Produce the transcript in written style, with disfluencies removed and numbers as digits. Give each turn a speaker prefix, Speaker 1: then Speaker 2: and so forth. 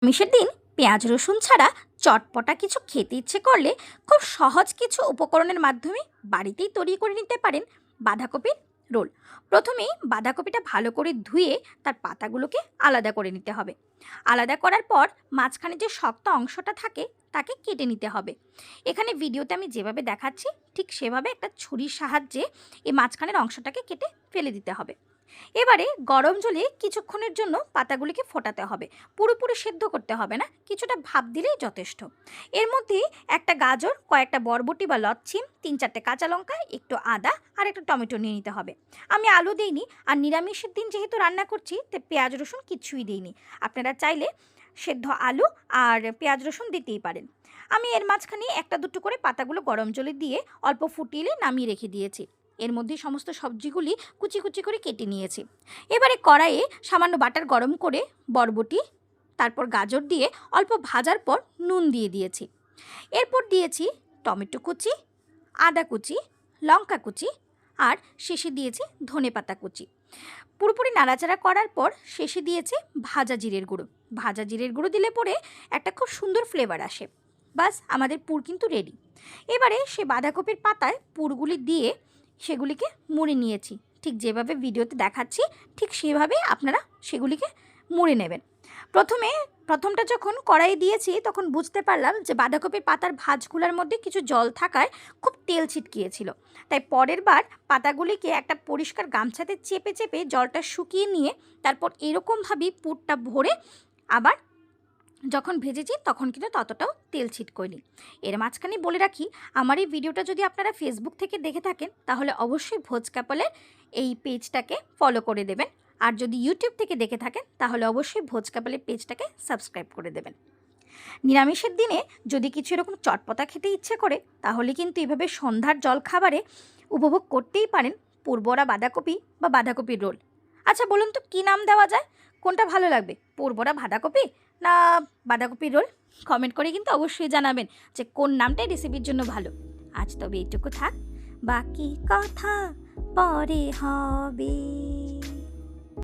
Speaker 1: নিরামিষের দিন পেঁয়াজ রসুন ছাড়া চটপটা কিছু খেতে ইচ্ছে করলে খুব সহজ কিছু উপকরণের মাধ্যমে বাড়িতেই তৈরি করে নিতে পারেন বাঁধাকপির রোল। প্রথমেই বাঁধাকপিটা ভালো করে ধুয়ে তার পাতাগুলোকে আলাদা করে নিতে হবে। আলাদা করার পর মাঝখানে যে শক্ত অংশটা থাকে তাকে কেটে নিতে হবে। এখানে ভিডিওতে আমি যেভাবে দেখাচ্ছি ঠিক সেভাবে একটা ছুরির সাহায্যে এই মাঝখানের অংশটাকে কেটে ফেলে দিতে হবে। এবারে গরম জলে কিছুক্ষণের জন্য পাতাগুলিকে ফোটাতে হবে, পুরোপুরি সেদ্ধ করতে হবে না, কিছুটা ভাপ দিলেই যথেষ্ট। এর মধ্যে একটা গাজর, কয়েকটা বরবটি বা লচ্ছিম, 3-4টে কাঁচা লঙ্কা, একটু আদা আর একটা টমেটো নিয়ে নিতে হবে। আমি আলু দিইনি, আর নিরামিষের দিন যেহেতু রান্না করছি তাই পেঁয়াজ রসুন কিছুই দিইনি। আপনারা চাইলে সেদ্ধ আলু আর পেঁয়াজ রসুন দিতেই পারেন। আমি এর মাঝখানে একটা দুটো করে পাতাগুলো গরম জলে দিয়ে অল্প ফুটিয়ে নামিয়ে রেখে দিয়েছি। এর মধ্যে সমস্ত সবজিগুলি কুচি কুচি করে কেটে নিয়েছি। এবারে কড়াইয়ে সামান্য বাটার গরম করে বরবটি, তারপর গাজর দিয়ে অল্প ভাজার পর নুন দিয়ে দিয়েছি। এরপর দিয়েছি টমেটো কুচি, আদা কুচি, লঙ্কা কুচি আর শেষে দিয়েছি ধনেপাতা কুচি। পুরোপুরি নাড়াচাড়া করার পর শেষে দিয়েছি ভাজা জিরের গুঁড়ো। ভাজা জিরের গুঁড়ো দিলে পরে একটা খুব সুন্দর ফ্লেভার আসে। বাস, আমাদের পুর কিন্তু রেডি। এবারে সে বাঁধাকপির পাতায় পুরগুলি দিয়ে সেগুলিকে মুড়ে নিয়েছি। ঠিক যেভাবে ভিডিওতে দেখাচ্ছি ঠিক সেভাবে আপনারা সেগুলিকে মুড়ে নেবেন। প্রথমটা যখন কড়াই দিয়েছি তখন বুঝতে পারলাম যে বাঁধাকপির পাতার ভাঁজগুলোর মধ্যে কিছু জল থাকায় খুব তেল ছিটকিয়েছিল। তাই পরের বার পাতাগুলিকে একটা পরিষ্কার গামছাতে চেপে চেপে জলটা শুকিয়ে নিয়ে তারপর এরকমভাবেই পুরটা ভরে আবার যখন ভেজেছি তখন কিন্তু ততটাও তেল ছিটকোয়নি। এর মাঝখানে বলে রাখি, আমার এই ভিডিওটা যদি আপনারা ফেসবুক থেকে দেখে থাকেন তাহলে অবশ্যই ভোজ কাপলের এই পেজটাকে ফলো করে দেবেন, আর যদি ইউটিউব থেকে দেখে থাকেন তাহলে অবশ্যই ভোজ কাপলের পেজটাকে সাবস্ক্রাইব করে দেবেন। নিরামিষের দিনে যদি কিছু এরকম চটপটা খেতে ইচ্ছে করে তাহলে কিন্তু এভাবে সন্ধ্যার জলখাবারে উপভোগ করতেই পারেন পুরবরা বাঁধাকপি বা বাঁধাকপির রোল। আচ্ছা বলুন তো কী নাম দেওয়া যায়, কোনটা ভালো লাগবে, পুরবরা বাঁধাকপি না বাঁধাকপির রোল? কমেন্ট করে কিন্তু অবশ্যই জানাবেন যে কোন নামটাই রেসিপির জন্য ভালো। আজ তবে এইটুকু থাক, বাকি কথা পরে হবে।